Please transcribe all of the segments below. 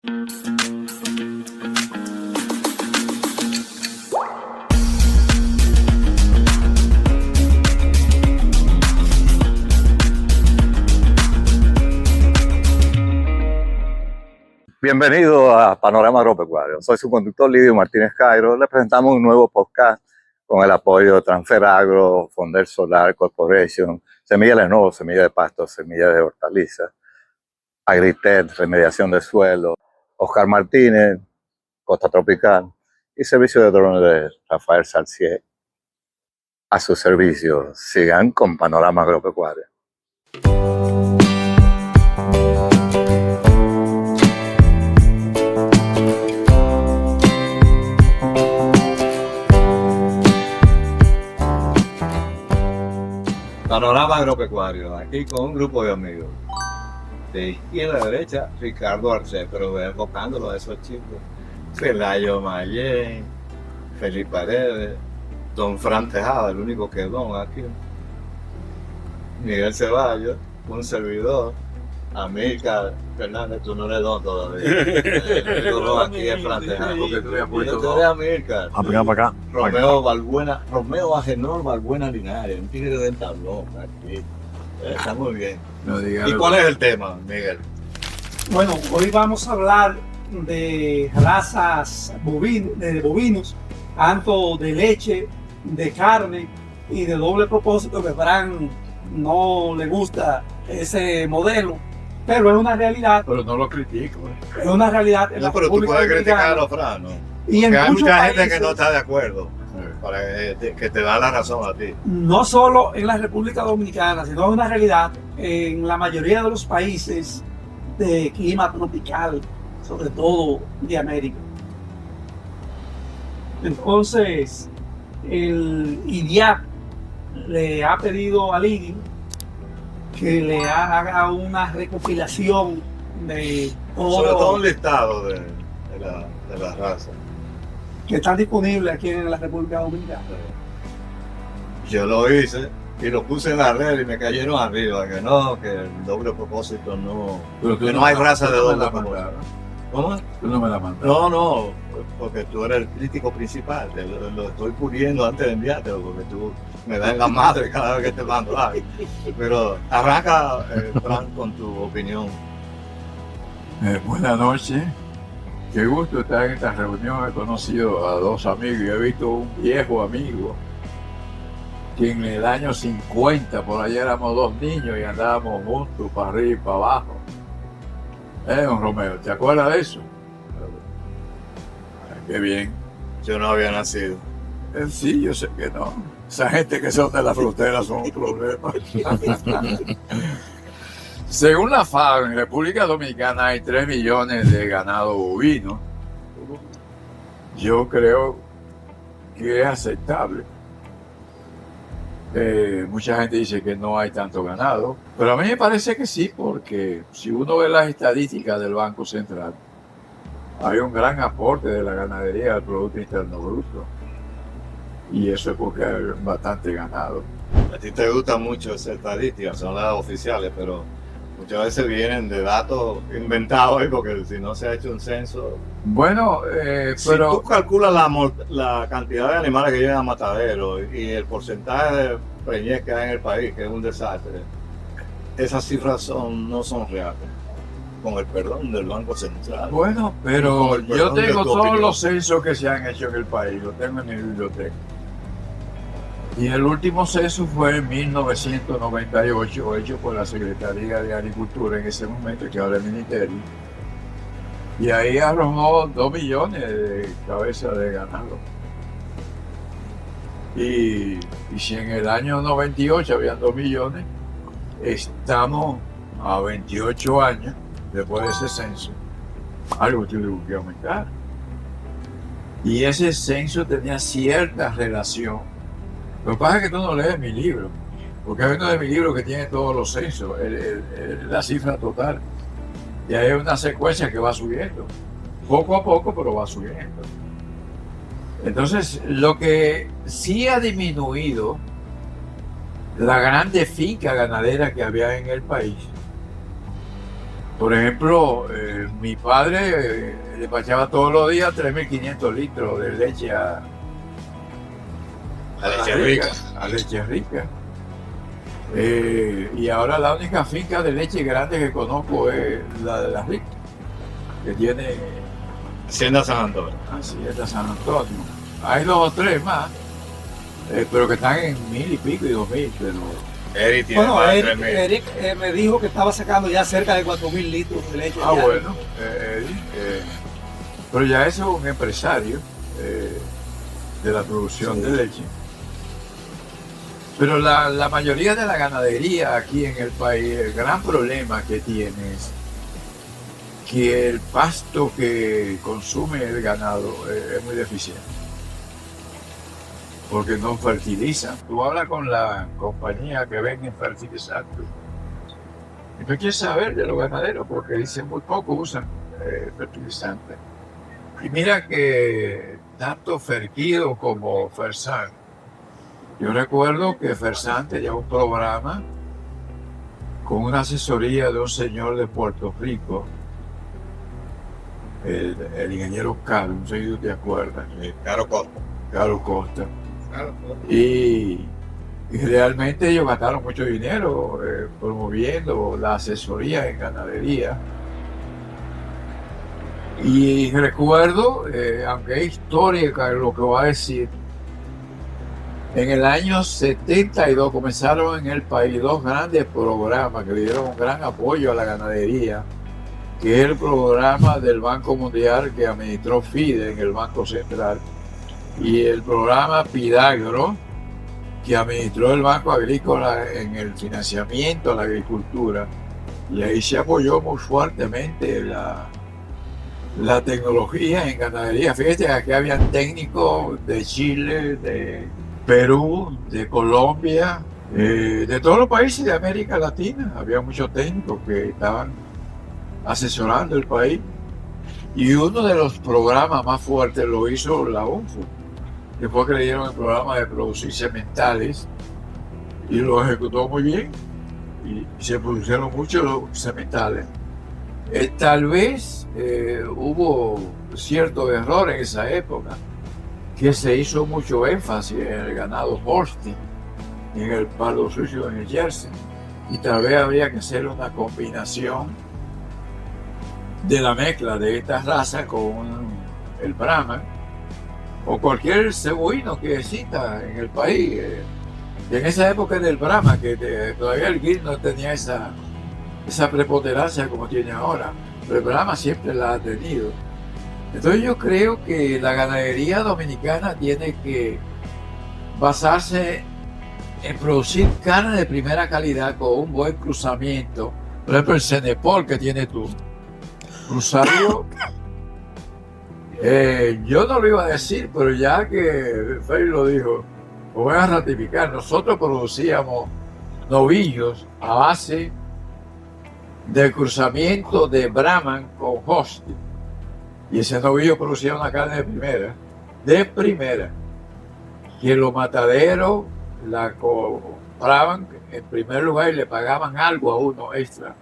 Bienvenido a Panorama Agropecuario. Soy su conductor Lidio Martínez Cairo. Le presentamos un nuevo podcast con el apoyo de Transfer Agro, Fonder Solar Corporation, Semilla Lenovo, Semilla de Pasto, Semilla de Hortalizas, Agritech, Remediación de Suelo, Oscar Martínez, Costa Tropical y Servicio de Drones de Rafael Salcier. A su servicio. Sigan con Panorama Agropecuario. Panorama Agropecuario, aquí con un grupo de amigos. De izquierda a derecha, Ricardo Arce, pero enfocándolo a esos chicos. Pelayo Mayén, Felipe Paredes, Don Fran Tejada, el único que es don aquí. Miguel Ceballos, un servidor. Amílcar Fernández, tú no eres don todavía. El don aquí es Fran Tejada. Porque tú eres Amílcar. Para acá. Romeo Agenor Balbuena Linares, un tigre del tablón aquí. Está muy bien. ¿Y cuál es el tema, Miguel? Bueno, hoy vamos a hablar de razas de bovinos, tanto de leche, de carne y de doble propósito, que Fran no le gusta ese modelo, pero es una realidad. Pero no lo critico. Es una realidad en la pero tú puedes criticar a los Fran, ¿no? Y en hay mucha países, gente que no está de acuerdo, para que te da la razón a ti. No solo en la República Dominicana, sino es una realidad en la mayoría de los países de clima tropical, sobre todo de América. Entonces, el IDIAP le ha pedido a Lidi que le haga una recopilación de sobre todo un listado de las razas que están disponibles aquí en la República Dominicana. Yo lo hice y lo puse en la red y me cayeron arriba, que no, que el doble propósito no, que no hay raza de doble propósito. ¿Cómo? Tú no me la mandas. No, porque tú eres el crítico principal, lo estoy puliendo antes de enviártelo, porque tú me das en la madre cada vez que te mando algo. Pero arranca, Fran, con tu opinión. Buenas noches. Qué gusto estar en esta reunión. He conocido a dos amigos y he visto un viejo amigo que en el año 50, por allá éramos dos niños y andábamos juntos para arriba y para abajo. Don Romeo, ¿te acuerdas de eso? Qué bien. Yo no había nacido. Sí, yo sé que no. Esa gente que son de la frontera son un problema. Según la FAO, en República Dominicana hay 3 millones de ganado bovino. Yo creo que es aceptable. Mucha gente dice que no hay tanto ganado, pero a mí me parece que sí, porque si uno ve las estadísticas del Banco Central, hay un gran aporte de la ganadería al Producto Interno Bruto. Y eso es porque hay bastante ganado. A ti te gustan mucho esas estadísticas, son las oficiales, pero muchas veces vienen de datos inventados, porque si no se ha hecho un censo. Bueno, si pero tú calculas la cantidad de animales que llegan a matadero y el porcentaje de preñez que hay en el país, que es un desastre, esas cifras no son reales, con el perdón del Banco Central. Bueno, pero yo tengo todos opinión. los censos que se han hecho en el país, los tengo en mi biblioteca. Y el último censo fue en 1998, hecho por la Secretaría de Agricultura en ese momento, que ahora es el Ministerio. Y ahí arrojó 2 millones de cabezas de ganado. Y si en el año 98 había 2 millones, estamos a 28 años después de ese censo. Algo tuvo que aumentar. Y ese censo tenía cierta relación. Lo que pasa es que tú no lees mi libro, porque hay uno de mi libro que tiene todos los censos, la cifra total. Y hay una secuencia que va subiendo, poco a poco, pero va subiendo. Entonces, lo que sí ha disminuido la grande finca ganadera que había en el país Por ejemplo, mi padre le despachaba todos los días 3.500 litros de leche a La leche rica. a Leche Rica. Y ahora la única finca de leche grande que conozco es la de la Rica, que tiene Hacienda San Antonio. Hacienda San Antonio. Hay 2 o 3 más, pero que están en 1.000 y pico y 2.000, pero Eric tiene Bueno, más de Eric, 3.000. Eric, me dijo que estaba sacando ya cerca de 4.000 litros de leche. diaria. bueno, pero ya eso es un empresario de la producción de leche. Pero la mayoría de la ganadería aquí en el país, el gran problema que tiene es que el pasto que consume el ganado es muy deficiente. Porque no fertilizan. Tú hablas con la compañía que venden fertilizantes y tú quieres saber de los ganaderos porque dicen muy poco usan fertilizantes. Y mira que tanto Ferquido como Fersan, yo recuerdo que Fersan tenía un programa con una asesoría de un señor de Puerto Rico, el ingeniero Carlos, no sé si tú te acuerdas, Caro Costa. Carlos Costa. Y realmente ellos gastaron mucho dinero promoviendo la asesoría en ganadería. Y recuerdo, aunque es histórica lo que voy a decir, en el año 72 comenzaron en el país 2 grandes programas que le dieron un gran apoyo a la ganadería, que es el programa del Banco Mundial que administró FIDE en el Banco Central y el programa Pidagro que administró el Banco Agrícola en el financiamiento a la agricultura. Y ahí se apoyó muy fuertemente la tecnología en ganadería. Fíjate que aquí habían técnicos de Chile, de Perú, de Colombia, de todos los países de América Latina. Había muchos técnicos que estaban asesorando el país. Y uno de los programas más fuertes lo hizo la UNFU. Después que le dieron el programa de producir sementales y lo ejecutó muy bien. Y se produjeron muchos sementales. Tal vez hubo cierto error en esa época, que se hizo mucho énfasis en el ganado Holstein, en el pardo sucio, en el Jersey, y tal vez habría que hacer una combinación de la mezcla de esta raza con el Brahman o cualquier cebuino que exista en el país. En esa época del Brahma, que todavía el Gil no tenía esa preponderancia como tiene ahora, pero el Brahma siempre la ha tenido. Entonces yo creo que la ganadería dominicana tiene que basarse en producir carne de primera calidad con un buen cruzamiento. Por ejemplo, el Cenepol que tiene tú, cruzarlo. Yo no lo iba a decir, pero ya que Félix lo dijo, lo voy a ratificar. Nosotros producíamos novillos a base del cruzamiento de Brahman con Holstein. Y ese novillo producía una carne de primera, que los mataderos la compraban en primer lugar y le pagaban algo a uno extra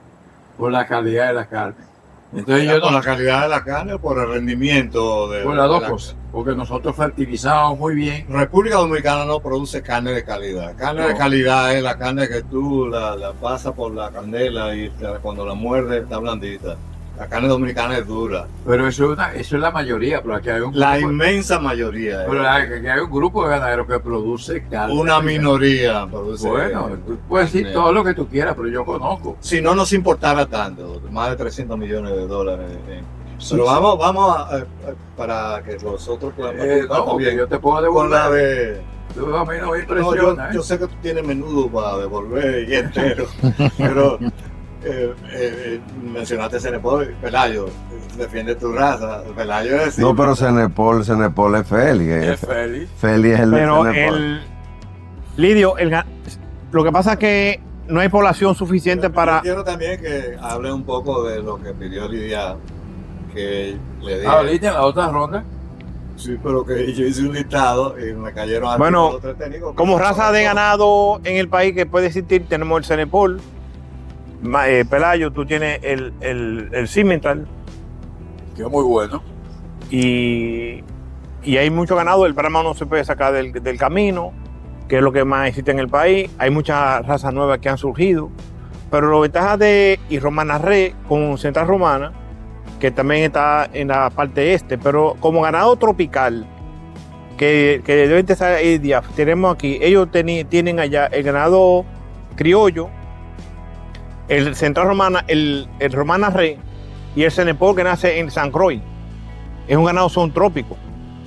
por la calidad de la carne. Entonces yo ¿Por no, la calidad de la carne o por el rendimiento de por las dos la- cosas, porque nosotros fertilizábamos muy bien. República Dominicana no produce carne de calidad. Carne de No. calidad es la carne que tú la pasas por la candela y cuando la muerdes está blandita. La carne dominicana es dura. Pero eso es la mayoría, pero aquí hay un La grupo, inmensa mayoría. pero aquí hay un grupo de ganaderos que produce carne. Una minoría produce. Bueno, tú puedes decir todo lo que tú quieras, pero yo conozco. Si no nos importara tanto, más de 300 millones de dólares. Sí, Pero sí. vamos para que nosotros podamos No, disfrutar porque bien. yo te puedo Con la devolver. de. Tú a mí no me No, impresiona. yo sé que tú tienes menudo para devolver y entero, pero mencionaste Cenepol, Pelayo, defiende tu raza, Pelayo es No, pero Cenepol es Feli. Es feliz. Feli es el de Pero Cenepol. Lidio, lo que pasa es que no hay población suficiente para... Quiero también que hable un poco de lo que pidió Lidia, que le dije. Ahorita en la otra ronda. Sí, pero que yo hice un listado y me cayeron Bueno, artículos técnicos. Como raza de ganado en el país que puede existir, tenemos el Cenepol, Pelayo, tú tienes el Simmental Que es muy bueno. y hay mucho ganado. El Brahma no se puede sacar del camino, que es lo que más existe en el país. Hay muchas razas nuevas que han surgido. Pero la ventaja de y Romana Re con Central Romana, que también está en la parte este, pero como ganado tropical, que deben de estar hoy día, tenemos aquí, ellos tienen allá el ganado criollo, el Central Romana, el Romana Re y el Cenepol que nace en San Croix. Es un ganado son trópico,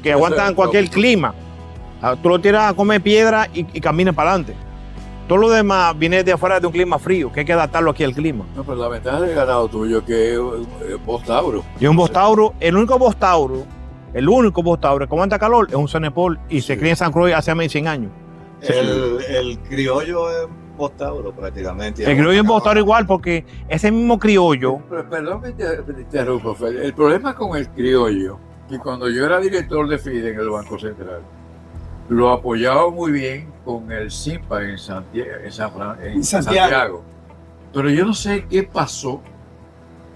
que Eso aguantan es cualquier trópico. clima. Tú lo tiras a comer piedra y camina para adelante. Todo lo demás viene de afuera de un clima frío, que hay que adaptarlo aquí al clima. No, pero la ventaja del ganado tuyo es que es Bostauro. Y un bostauro, el único bostauro que aguanta calor es un Cenepol y se cría en San Croix hace más de 100 años. El criollo es Bostauro prácticamente. El criollo es bostauro igual porque ese mismo criollo, Pero, perdón que te interrumpa, Fede. El problema con el criollo, que cuando yo era director de FIDE en el Banco Central, lo apoyaba muy bien con el SIMPA en Santiago. Pero yo no sé qué pasó,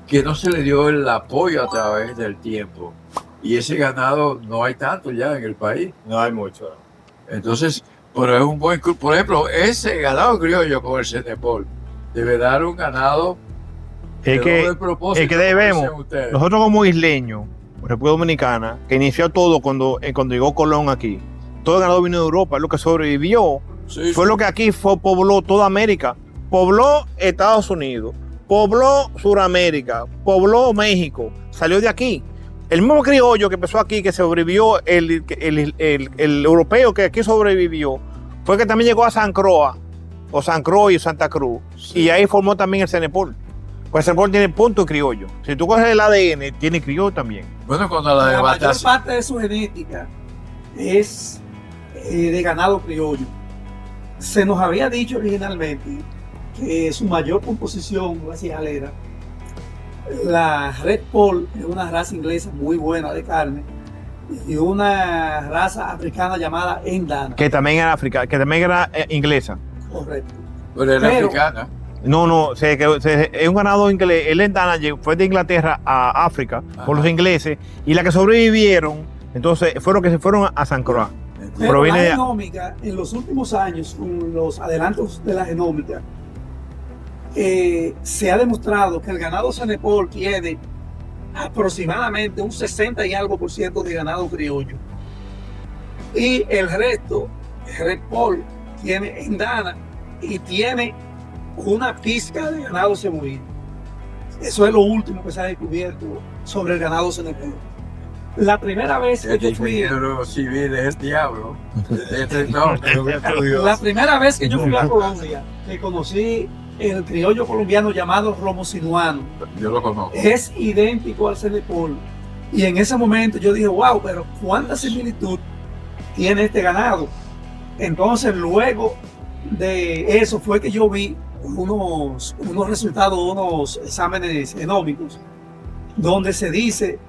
que no se le dio el apoyo a través del tiempo. Y ese ganado no hay tanto ya en el país. No hay mucho. Entonces, pero es un buen... Por ejemplo, ese ganado criollo con el Cenepol debe dar un ganado es que, doble propósito, es que como debemos, dicen ustedes. nosotros como isleños, República Dominicana, que inició todo cuando llegó Colón aquí, todo el ganado vino de Europa, lo que sobrevivió Sí, fue sí. lo que aquí pobló toda América, pobló Estados Unidos, pobló Suramérica, pobló México, salió de aquí. El mismo criollo que empezó aquí, que sobrevivió, el europeo que aquí sobrevivió, fue que también llegó a San Croix, o San Croix y Santa Cruz, Sí. y ahí formó también el Cenepol. Pues el Cenepol tiene punto de criollo. Si tú coges el ADN, tiene criollo también. Bueno, cuando la La mayor debatación... parte de su genética es de ganado criollo. Se nos había dicho originalmente que su mayor composición racial era la Red Pol, que es una raza inglesa muy buena de carne, y una raza africana llamada Endana. Que también era África, que también era inglesa. Correcto. Pero era Pero- africana. No, es un ganado inglés. El Endana fue de Inglaterra a África por Ajá. los ingleses, y la que sobrevivieron, entonces fueron que se fueron a San Croix. Pero Proviene la de- genómica, en los últimos años, con los adelantos de la genómica, se ha demostrado que el ganado Cenepol tiene aproximadamente un 60 y algo por ciento de ganado criollo. Y el resto, el Red Pol, tiene Endana y tiene una pizca de ganado cebuino. Eso es lo último que se ha descubierto sobre el ganado Cenepol. La primera vez que El yo fui... ingeniero civil es el diablo. No, La primera vez que yo fui a Colombia, que conocí el criollo colombiano llamado Romo Sinuano, yo lo conozco. es idéntico al Cenepol. Y en ese momento yo dije, wow, pero cuánta similitud tiene este ganado. Entonces, luego de eso fue que yo vi unos resultados de unos exámenes genómicos, donde se dice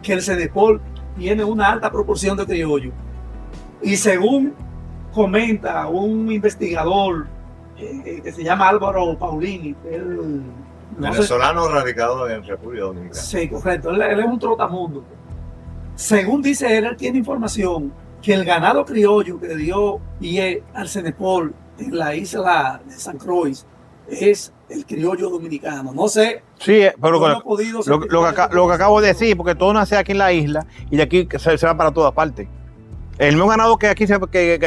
que el Cenepol tiene una alta proporción de criollo. Y según comenta un investigador que se llama Álvaro Paulini, él, no sé- Venezolano radicado en República Dominicana. sí, correcto, él es un trotamundo. Según dice él tiene información que el ganado criollo que dio pie al Cenepol en la isla de San Croix es el criollo dominicano. No sé, Sí, pero no he podido lo que acabo de decir, porque todo nace aquí en la isla y de aquí se va para todas partes. El mismo ganado que aquí que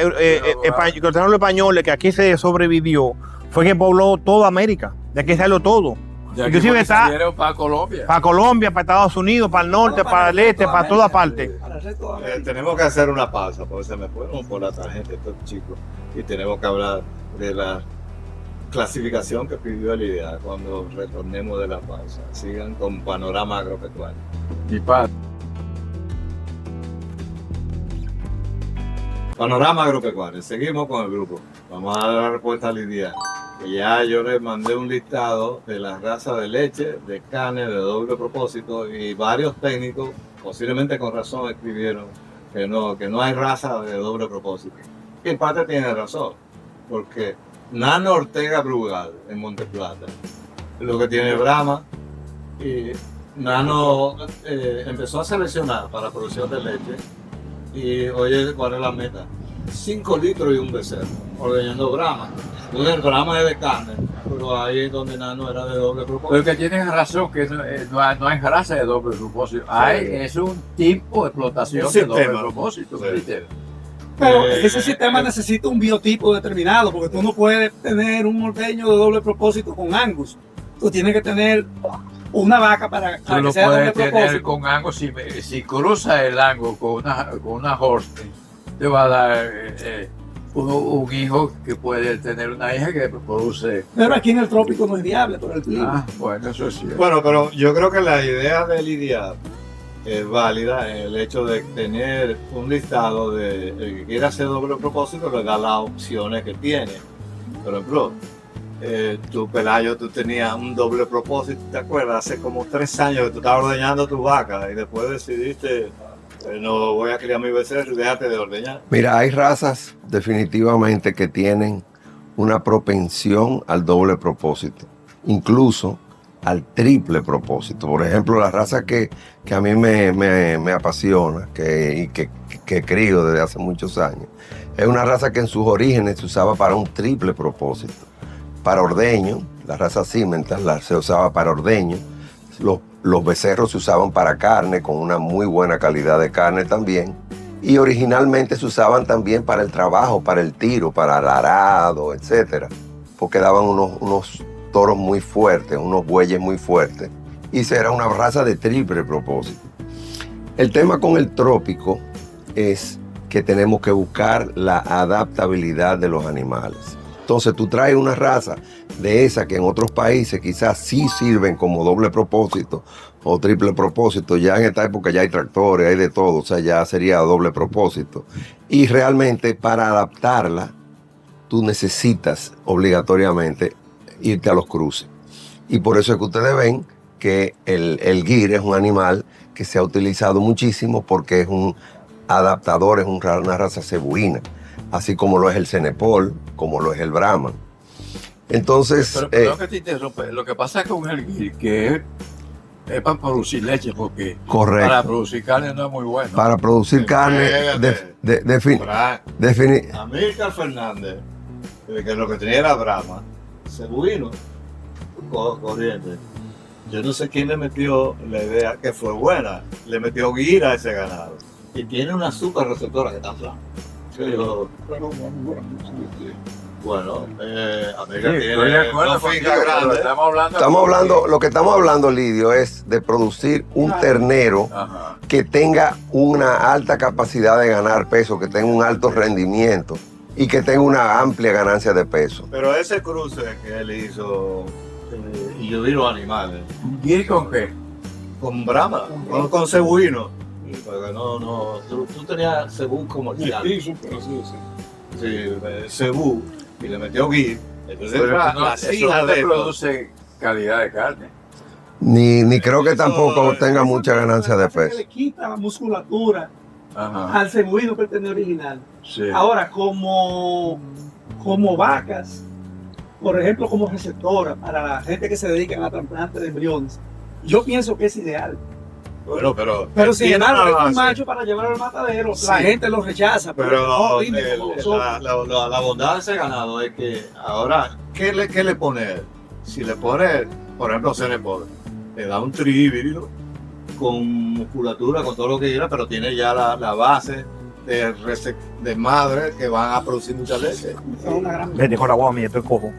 los españoles, que aquí se sobrevivió, fue que pobló toda América. De aquí salió todo. Ya que Inclusive porque está salieron para Colombia. para Colombia, para Estados Unidos, para el norte, para el este, para todas partes. Para el resto de América. Tenemos que hacer una pausa porque se me fueron por la tarjeta estos chicos y tenemos que hablar de la clasificación que pidió el IDEA cuando retornemos de la pausa. Sigan con Panorama Agropecuario. Y pa- Panorama Agropecuario. Seguimos con el grupo. Vamos a dar la respuesta al IDEA. Que ya yo les mandé un listado de las razas de leche, de carne, de doble propósito y varios técnicos, posiblemente con razón, escribieron que no hay raza de doble propósito. Y en parte tiene razón, porque Nano Ortega Brugal en Monteplata lo que tiene Brahma. Y Nano empezó a seleccionar para la producción de leche. Y oye, ¿cuál es la meta? 5 litros y un becerro, ordeñando Brahma. Entonces el Brahma es de carne, pero ahí es donde Nano era de doble propósito. Pero que tienes razón, que no hay raza de doble propósito. Es un tipo de explotación Un de doble sistema. propósito. Sí. ¿Viste? Pero Eh, ese sistema necesita un biotipo determinado, porque tú no puedes tener un ordeño de doble propósito con Angus. Tú tienes que tener una vaca para Tú que lo sea doble puedes tener propósito. con Angus. Si cruzas el Angus con una Holstein, te va a dar un hijo que puede tener una hija que produce. Pero aquí en el trópico no es viable por el clima. Bueno, eso sí. Bueno, pero yo creo que la idea de lidiar es válida. El hecho de tener un listado de el que quiera hacer doble propósito le da las opciones que tiene. Por ejemplo, tú, Pelayo, tú tenías un doble propósito, ¿te acuerdas? Hace como 3 años que tú estabas ordeñando tu vaca y después decidiste, no voy a criar mi becerro y déjate de ordeñar. Mira, hay razas definitivamente que tienen una propensión al doble propósito, incluso al triple propósito. Por ejemplo, la raza que a mí me apasiona y que crío desde hace muchos años, es una raza que en sus orígenes se usaba para un triple propósito. Para ordeño, la raza Simmental se usaba para ordeño, los becerros se usaban para carne, con una muy buena calidad de carne también, y originalmente se usaban también para el trabajo, para el tiro, para el arado, etc. Porque daban unos toros muy fuertes, unos bueyes muy fuertes, y era una raza de triple propósito. El tema con el trópico es que tenemos que buscar la adaptabilidad de los animales. Entonces tú traes una raza de esa que en otros países quizás sí sirven como doble propósito o triple propósito. Ya en esta época ya hay tractores, hay de todo, o sea, ya sería doble propósito. Y realmente para adaptarla, tú necesitas obligatoriamente irte a los cruces. Y por eso es que ustedes ven que el guir es un animal que se ha utilizado muchísimo porque es un adaptador, es una raza cebuina, así como lo es el Cenepol, como lo es el Brahman. Entonces, Pero perdón que te interrumpa. Lo que pasa con el guir, que es para producir leche, porque correcto. para producir carne no es muy bueno. Para producir carne, Amílcar Fernández, que lo que tenía era Brahma, cebuino, corriente. Yo no sé quién le metió la idea, que fue buena, le metió guira a ese ganado. Y tiene una super receptora que está plana. Bueno, América Sí, estoy de tiene acuerdo dos contigo, fincas pero grandes. lo que estamos hablando, Lidio, es de producir un ternero Ajá. que tenga una alta capacidad de ganar peso, que tenga un alto rendimiento y que tenga una amplia ganancia de peso. Pero ese cruce que él hizo, y yo vi los animales, ¿Guir con qué? con Brahma, con cebuino. Porque tú tenías cebú comercial. Sí, cebú, y le metió guir. Entonces, Pero las eso hijas no de te esto, produce calidad de carne. Ni creo que Eso, tampoco tenga mucha ganancia de Lo que pasa es peso. que le quita la musculatura Ajá. al cebuino que él tenía original. Sí. Ahora, como vacas, por ejemplo, como receptora para la gente que se dedica a trasplante de embriones, yo pienso que es ideal. bueno, Pero si tiene embargo una es un base. macho para llevar al matadero, Sí. la gente lo rechaza. Pero no, dime cómo son. la bondad de ese ganado es que ahora, ¿qué le pone él? Si le pone, por ejemplo, Cenepol, le da un trihíbrido con musculatura, con todo lo que quiera, pero tiene ya la base de madre que van a producir mucha leche. Es una gran- Vete con la guagua, mía, estoy cojo.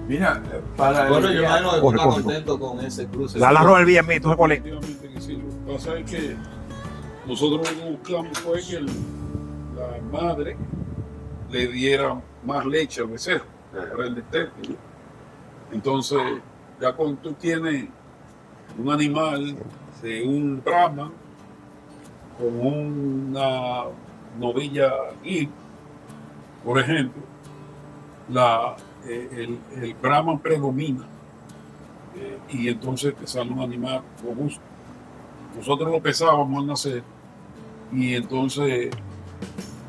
Mira, para Bueno, el yo día- imagino que tú Corre, estás corre, contento con ese cruce. La Robert Villa, mí, tú sabes cuál es. Efectivamente, que sí. Lo que pasa es que nosotros lo que buscamos fue que la madre le diera más leche al becerro para el destete. Entonces, ya cuando tú tienes un animal de un Brahman con una novilla guir, por ejemplo, el Brahman predomina y entonces te sale un animal robusto. Nosotros lo pesábamos al nacer y entonces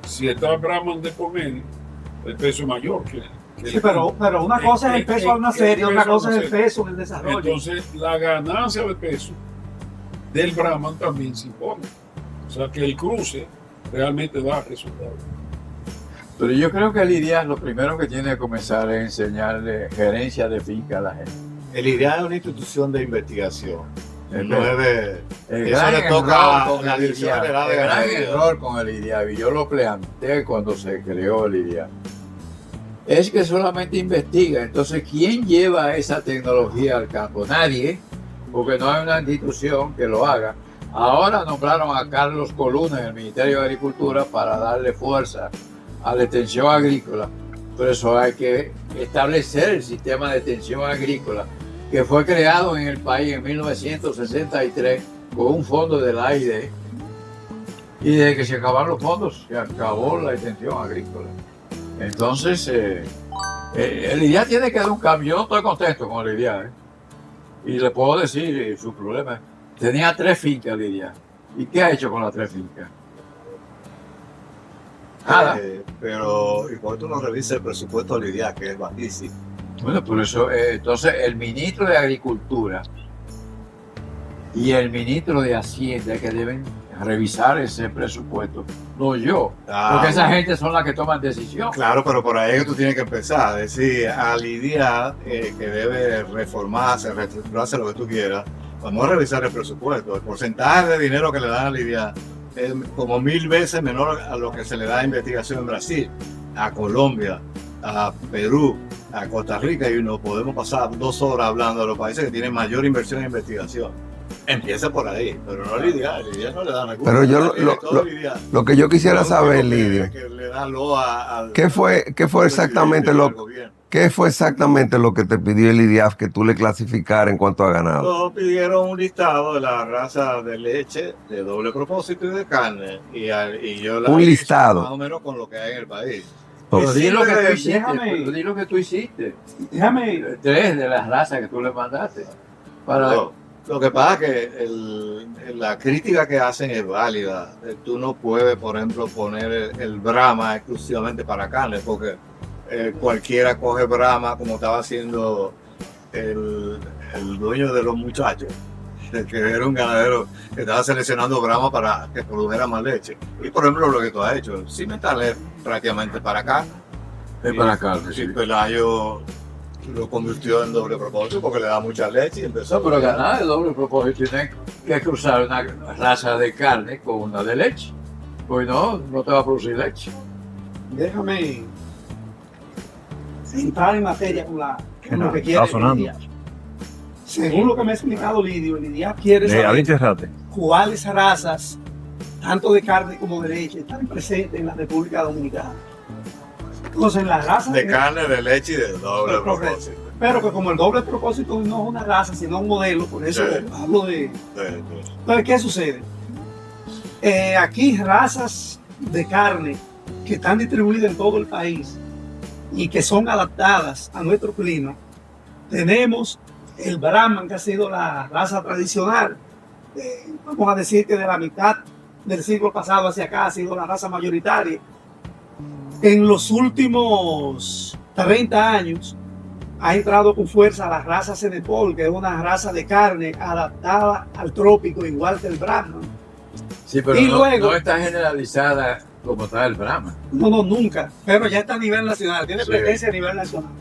si está el Brahman de por medio, el peso es mayor que Sí, pero una cosa es el peso al nacer y otra cosa es el peso en el desarrollo. Entonces, la ganancia de peso del Brahman también se impone. O sea, que el cruce realmente da resultados. Pero yo creo que Lidia lo primero que tiene que comenzar es enseñarle gerencia de finca a la gente. El IDEA es una institución de investigación. El No es de. El Eso gran le toca error a con la el Dirección IDIA, General de el gran Ganadería. error con el IDIA, y yo lo planteé cuando se creó el IDIA, es que solamente investiga. Entonces, ¿quién lleva esa tecnología al campo? Nadie, porque no hay una institución que lo haga. Ahora nombraron a Carlos Coluna en el Ministerio de Agricultura para darle fuerza a la extensión agrícola. Por eso hay que establecer el sistema de extensión agrícola que fue creado en el país en 1963 con un fondo del AID, y desde que se acabaron los fondos se acabó la extensión agrícola. Entonces, el IDIA tiene que dar un cambio. Yo no estoy contento con el IDIA, y le puedo decir su problema. Tenía 3 fincas el IDIA. ¿Y qué ha hecho con las 3 fincas? Nada. Pero, ¿y por qué tú no revisas el presupuesto del IDEA, que es bajísimo? Bueno, por eso, entonces el ministro de Agricultura y el ministro de Hacienda que deben revisar ese presupuesto, no yo, porque esa gente son las que toman decisión. Claro, pero por ahí es que tú tienes que empezar. Es decir, al IDEA, que debe reformarse, reestructurarse, lo que tú quieras, vamos a revisar el presupuesto. El porcentaje de dinero que le dan al IDEA es como 1000 veces menor a lo que se le da a investigación en Brasil, a Colombia, a Perú, a Costa Rica, y no podemos pasar 2 horas hablando de los países que tienen mayor inversión en investigación. Empieza por ahí, pero no el IDEA no le da recursos. Pero yo lo que yo quisiera saber, Lidio, que le da loa al ¿qué fue exactamente al lo gobierno. ¿qué fue exactamente lo que te pidió el IDIAF que tú le clasificara en cuanto a ganado? Nos pidieron un listado de las razas de leche, de doble propósito y de carne. Y yo la Un hice listado. más o menos con lo que hay en el país. Pero di lo que tú Déjame- hiciste, pero di lo que tú hiciste. Déjame, 3 de las razas que tú le mandaste. Para, No, lo que pasa es que la crítica que hacen es válida. Tú no puedes, por ejemplo, poner el Brahma exclusivamente para carne, porque cualquiera coge Brahma, como estaba haciendo el dueño de los muchachos, que era un ganadero que estaba seleccionando Brahma para que produjera más leche. Y por ejemplo, lo que tú has hecho, Cimental es prácticamente para carne. es para carne, Sí, sí. Pelayo lo convirtió en doble propósito porque le da mucha leche y empezó. No, pero ganar de doble propósito tiene que cruzar una raza de carne con una de leche. Pues no te va a producir leche. déjame entrar en materia con lo que quiere Está sonando. Lidia. Según lo que me ha explicado Lidio, Lidia quiere saber cerrate. cuáles razas, tanto de carne como de leche, están presentes en la República Dominicana. Entonces, las razas De carne, de leche y de doble Correcto. propósito. pero que como el doble propósito no es una raza, sino un modelo, por eso Sí. hablo de... Sí. Entonces, ¿qué sucede? Aquí razas de carne que están distribuidas en todo el país y que son adaptadas a nuestro clima. Tenemos el Brahman, que ha sido la raza tradicional. Vamos a decir que de la mitad del siglo pasado hacia acá ha sido la raza mayoritaria. En los últimos 30 años ha entrado con fuerza la raza Cenepol, que es una raza de carne adaptada al trópico, igual que el Brahman. Sí, pero Y no, luego- no está generalizada como está el Brahma. No, nunca, pero ya está a nivel nacional, tiene Sí. presencia a nivel nacional.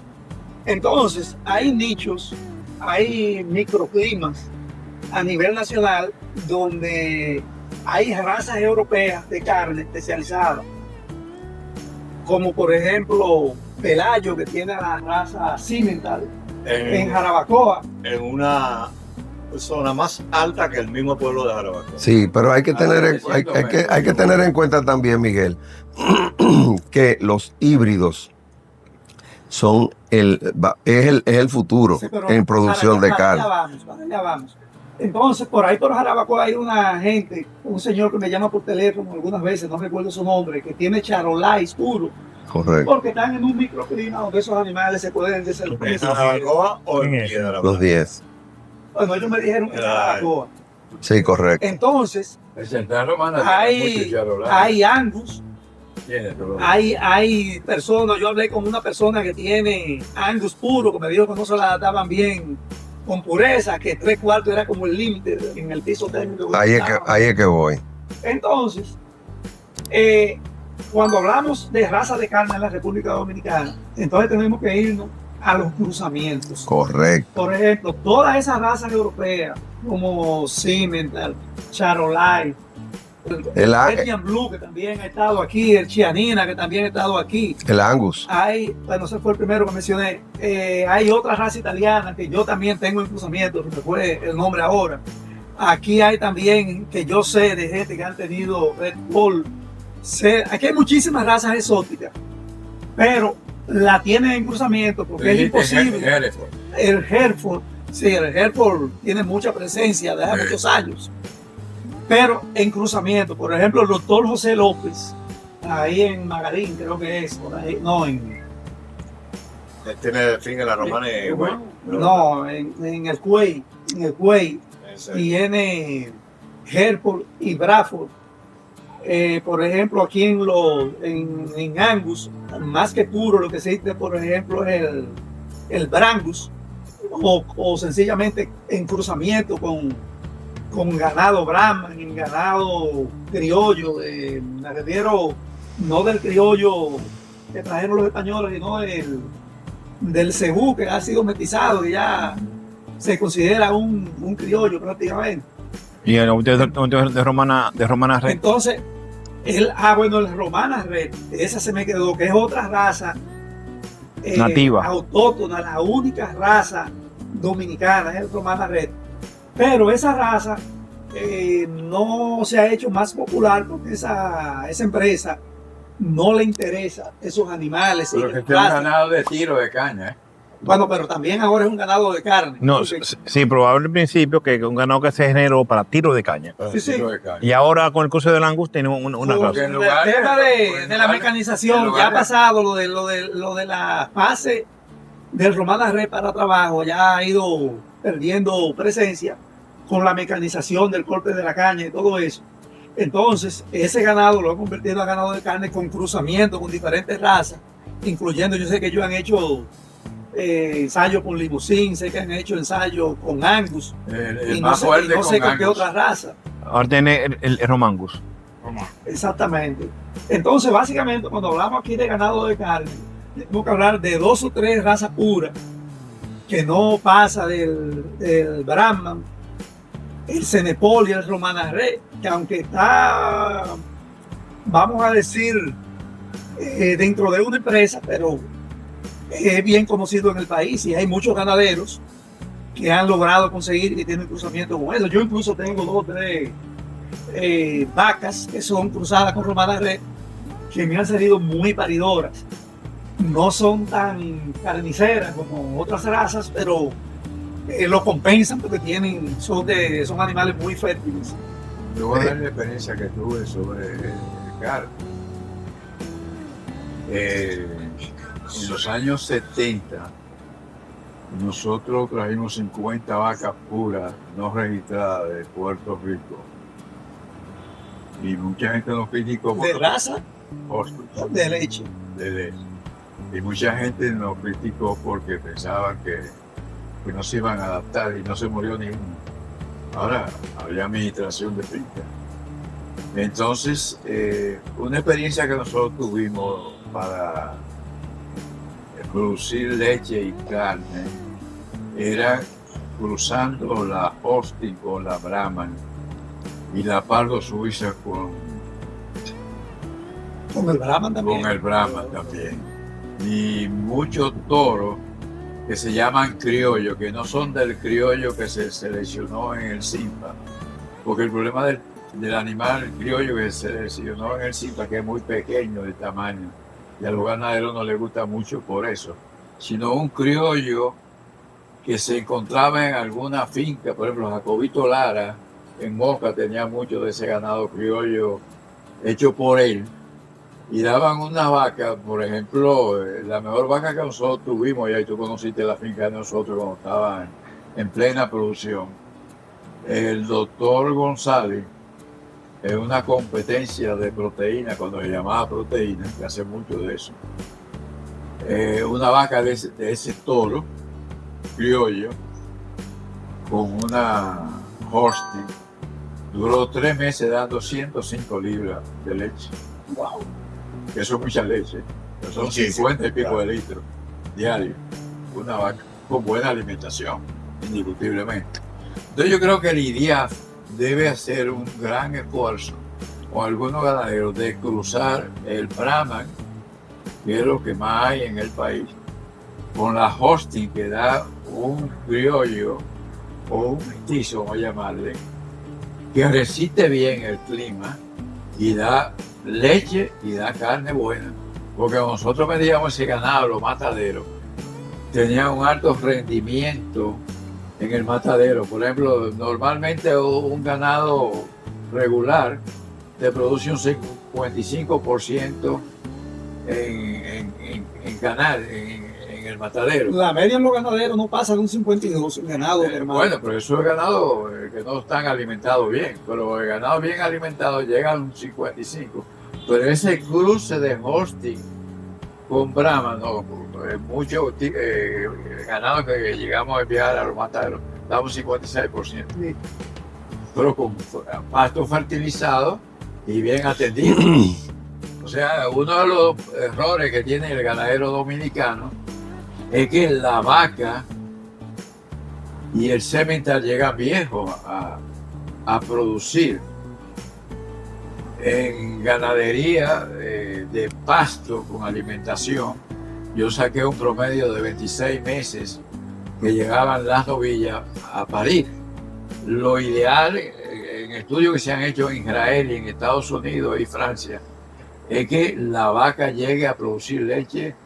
Entonces, hay nichos, hay microclimas a nivel nacional donde hay razas europeas de carne especializadas, como por ejemplo Pelayo, que tiene la raza Cimental en En, Jarabacoa. en una zona más alta que el mismo pueblo de Jarabacoa. Sí, pero hay que tener hay que tener en cuenta también, Miguel, que los híbridos son es el futuro Sí, pero en producción de para allá carne. para allá vamos. Entonces, por ahí por Jarabacoa hay una gente, un señor que me llama por teléfono algunas veces, no recuerdo su nombre, que tiene charolais puro, Correcto. porque están en un microclima donde esos animales se pueden ¿En desenvolver. Jarabacoa o en ¿Quién es? Piedra Los Blanca? 10. Bueno, ellos me dijeron que en Jarabacoa. Sí, correcto. Entonces, El Central Romana tiene mucho hay charolais. Angus, Tiene todo. Hay personas, yo hablé con una persona que tiene Angus puro, que me dijo que no se la daban bien con pureza, que 3/4 era como el límite en el piso técnico. Ahí es que voy. Entonces, cuando hablamos de raza de carne en la República Dominicana, entonces tenemos que irnos a los cruzamientos. Correcto. Por ejemplo, todas esas razas europeas, como Simmental, Charolais, el Belgian Blue, que también ha estado aquí, el Chianina, que también ha estado aquí. El Angus. Bueno, ese fue el primero que mencioné. Hay otra raza italiana que yo también tengo en cruzamiento, que me fue el nombre ahora. Aquí hay también, que yo sé de gente que han tenido Red Bull. Aquí hay muchísimas razas exóticas, pero la tienen en cruzamiento porque es imposible. El Hereford, sí, el Hereford tiene mucha presencia desde hace muchos años. Pero en cruzamiento, por ejemplo, el doctor José López, ahí en Magarín, creo que es, por ahí, no, Él tiene fin en la romana y no, en el Cuey, tiene Hereford y Bradford. Por ejemplo, aquí en Angus, más que puro, lo que se dice, por ejemplo, es el Brangus, o sencillamente en cruzamiento con ganado Brahman, en ganado criollo, me refiero no del criollo que trajeron los españoles, sino del cebú que ha sido mestizado, que ya se considera un criollo prácticamente. Y el de Romana Red. Entonces, el Romana Red, esa se me quedó, que es otra raza nativa, autóctona, la única raza dominicana, es el Romana Red. Pero esa raza no se ha hecho más popular porque esa empresa no le interesa esos animales. Pero que este es un ganado de tiro de caña, ¿eh? Bueno, pero también ahora es un ganado de carne. No, porque, sí, probable al principio que es un ganado que se generó para tiro de caña. Sí. Tiro de caña. Y ahora con el curso del Angus tiene una raza. el tema de la mecanización ya ha pasado, lo de la fase del Romana Red para trabajo, ya ha ido perdiendo presencia con la mecanización del corte de la caña y todo eso. Entonces, ese ganado lo ha convertido en ganado de carne con cruzamiento con diferentes razas, incluyendo, yo sé que ellos han hecho ensayos con limusín, sé que han hecho ensayos con Angus, El y más fuerte no sé con con qué Angus. otra raza. Ahora tiene el Romangus. Exactamente. Entonces, básicamente, cuando hablamos aquí de ganado de carne, tenemos que hablar de 2 o 3 razas puras, que no pasa del Brahman, el Cenepol y el Romana Red, que aunque está, vamos a decir, dentro de una empresa, pero es bien conocido en el país y hay muchos ganaderos que han logrado conseguir y tienen cruzamiento con eso. Yo incluso tengo 2 o 3 vacas que son cruzadas con Romana Red que me han salido muy paridoras. No son tan carniceras como otras razas, pero lo compensan porque son animales muy fértiles. Yo voy a dar la experiencia que tuve sobre el carne. En los años 70, nosotros trajimos 50 vacas puras no registradas de Puerto Rico. Y mucha gente nos criticó. ¿De raza? De leche. De leche. Y mucha gente nos criticó porque pensaban que no se iban a adaptar y no se murió ninguno. Ahora había administración de finca. Entonces, una experiencia que nosotros tuvimos para producir leche y carne era cruzando la Austin con la Brahman y la Pardo Suiza con el Brahman también. Con el Brahman también. Y muchos toros que se llaman criollos, que no son del criollo que se seleccionó en el CIMPA, porque el problema del animal criollo que se seleccionó en el CIMPA, que es muy pequeño de tamaño, y a los ganaderos no les gusta mucho por eso, sino un criollo que se encontraba en alguna finca, por ejemplo, Jacobito Lara, en Moca tenía mucho de ese ganado criollo hecho por él, y daban una vaca, por ejemplo, la mejor vaca que nosotros tuvimos, y ahí tú conociste la finca de nosotros cuando estaban en plena producción, el doctor González en una competencia de proteína, cuando se llamaba proteína, que hace mucho de eso. Una vaca de ese toro criollo con una Holstein duró 3 meses dando 105 libras de leche. ¡Wow! Eso es mucha leche. Son 50 y pico de litros diarios. Una vaca con buena alimentación, indiscutiblemente. Entonces yo creo que el IDIAF debe hacer un gran esfuerzo con algunos ganaderos de cruzar el Brahman, que es lo que más hay en el país, con la Holstein, que da un criollo o un mestizo, vamos a llamarle, que resiste bien el clima y da leche y da carne buena. Porque nosotros medíamos ese ganado, los mataderos, tenían un alto rendimiento en el matadero. Por ejemplo, normalmente un ganado regular te produce un 55% en canal, en el matadero. La media en los ganaderos no pasa de un 52 en ganado, hermano. Bueno, pero eso es ganado que no están alimentados bien, pero el ganado bien alimentado llega a un 55. Pero ese cruce de Holstein con Brahma, no, mucho ganado que llegamos a enviar a los mataderos, damos 56%. Pero con pasto fertilizado y bien atendido. O sea, uno de los errores que tiene el ganadero dominicano es que la vaca y el semental llegan viejos a producir. En ganadería de pasto con alimentación, yo saqué un promedio de 26 meses que llegaban las novillas a parir. Lo ideal, en estudios que se han hecho en Israel y en Estados Unidos y Francia, es que la vaca llegue a producir leche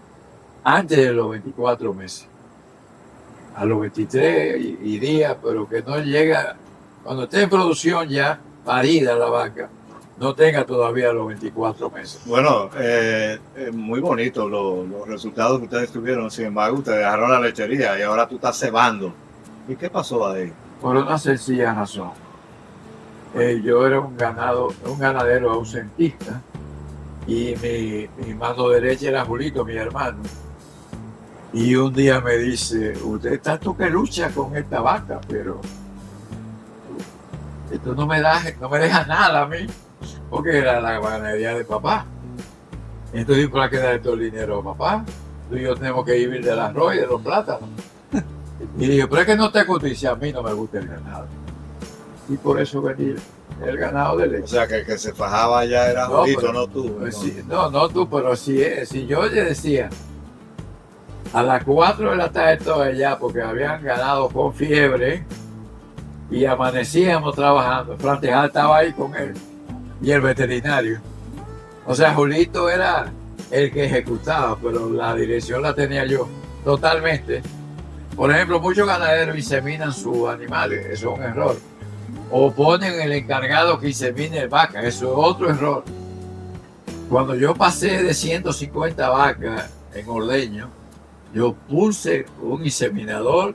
antes de los 24 meses, a los 23 y días, pero que no llega, cuando esté en producción ya parida la vaca, no tenga todavía los 24 meses. Bueno, muy bonito los resultados que ustedes tuvieron. Sin embargo, ustedes dejaron la lechería y ahora tú estás cebando. ¿Y qué pasó ahí? Por una sencilla razón. Yo era un ganadero ausentista y mi mano derecha era Julito, mi hermano. Y un día me dice, usted tanto que lucha con esta vaca, pero esto no me deja nada a mí, porque era la ganadería de papá. Entonces, ¿para qué darle todo el dinero a papá? Tú y yo tenemos que vivir del arroz y de los plátanos. Y dije, pero es que no te cotiza, a mí no me gusta el ganado. Y por eso vendí el ganado de leche. O sea, que el que se fajaba ya era No, Julito, pero- no tú. Pues entonces. sí, no tú, pero si yo le decía a las 4 de la tarde todo allá, porque habían ganado con fiebre y amanecíamos trabajando, Frantejal estaba ahí con él y el veterinario. O sea, Julito era el que ejecutaba, pero la dirección la tenía yo totalmente. Por ejemplo, muchos ganaderos inseminan sus animales, eso es un error. O ponen el encargado que insemine vacas, eso es otro error. Cuando yo pasé de 150 vacas en ordeño, yo puse un inseminador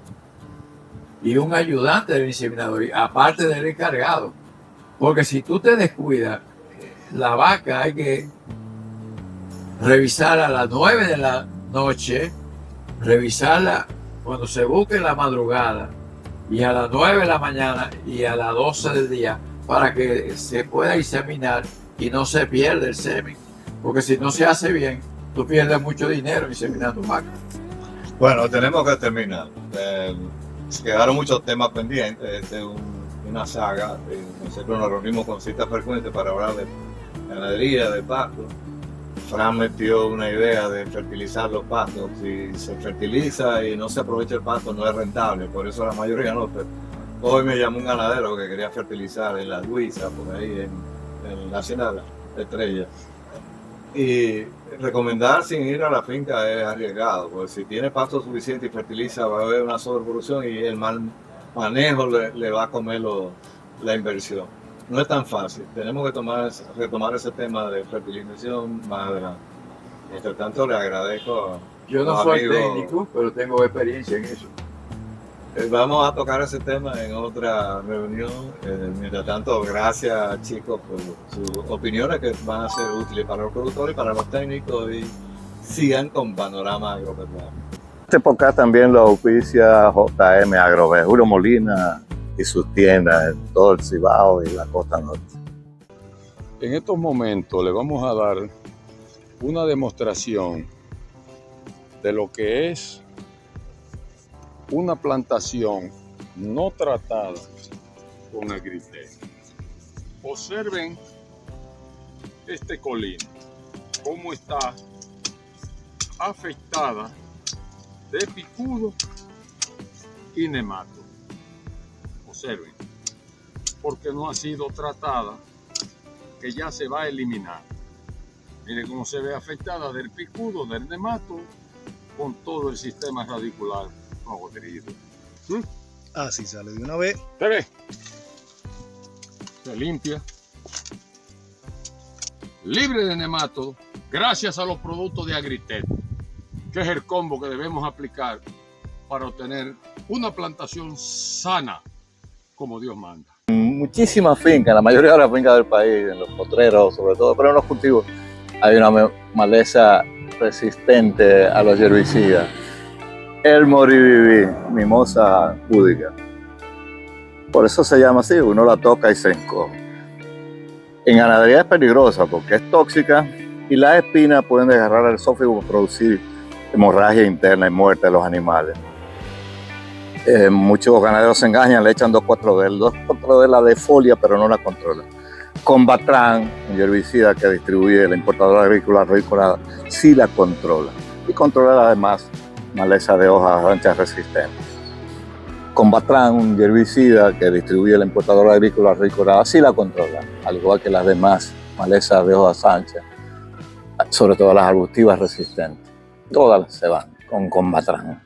y un ayudante del inseminador, aparte del encargado. Porque si tú te descuidas, la vaca hay que revisar a las 9 de la noche, revisarla cuando se busque en la madrugada, y a las 9 de la mañana y a las 12 del día, para que se pueda inseminar y no se pierda el semen. Porque si no se hace bien, tú pierdes mucho dinero inseminando vacas. Bueno, tenemos que terminar. Quedaron muchos temas pendientes. Esta es una saga. Nosotros nos reunimos con cierta frecuencia para hablar de ganadería, de pasto. Fran metió una idea de fertilizar los pastos. Si se fertiliza y no se aprovecha el pasto, no es rentable. Por eso la mayoría no. Pero hoy me llamó un ganadero que quería fertilizar en la Luisa, por ahí en la hacienda de Estrella. Y recomendar sin ir a la finca es arriesgado, porque si tiene pasto suficiente y fertiliza va a haber una sobreproducción y el mal manejo le va a comer la inversión. No es tan fácil, tenemos que retomar ese tema de fertilización más adelante. Entre tanto, le agradezco a Yo no los soy amigos. técnico, pero tengo experiencia en eso. Vamos a tocar ese tema en otra reunión. Mientras tanto, gracias chicos por sus opiniones que van a ser útiles para los productores y para los técnicos y sigan con Panorama Agropecuario. Este podcast también lo auspicia JM Agrovet, Julio Molina y sus tiendas en todo el Cibao y la costa norte. En estos momentos le vamos a dar una demostración de lo que es una plantación no tratada con Agritech. Observen este colino, cómo está afectada de picudo y nemato. Observen, porque no ha sido tratada, que ya se va a eliminar. Miren cómo se ve afectada del picudo, del nemato, con todo el sistema radicular podrido. Así sale de una vez. ¿Se ve? Se limpia. Libre de nemato, gracias a los productos de Agritech, que es el combo que debemos aplicar para obtener una plantación sana, como Dios manda. Muchísimas fincas, la mayoría de las fincas del país, en los potreros sobre todo, pero en los cultivos, hay una maleza resistente a los herbicidas. El moriviví, mimosa púdica. Por eso se llama así, uno la toca y se encoge. En ganadería es peligrosa porque es tóxica y las espinas pueden desgarrar el esófago y producir hemorragia interna y muerte de los animales. Muchos ganaderos se engañan, le echan 2,4-D. El 2,4-D la defolia, pero no la controla. Combatran, un herbicida que distribuye la importadora agrícola Roycorada, sí la controla. Y controla además maleza de hojas anchas resistentes. Combatran, un herbicida que distribuye la importadora agrícola Roycorada, sí la controla, al igual que las demás malezas de hojas anchas, sobre todo las arbustivas resistentes. Todas se van con Combatran.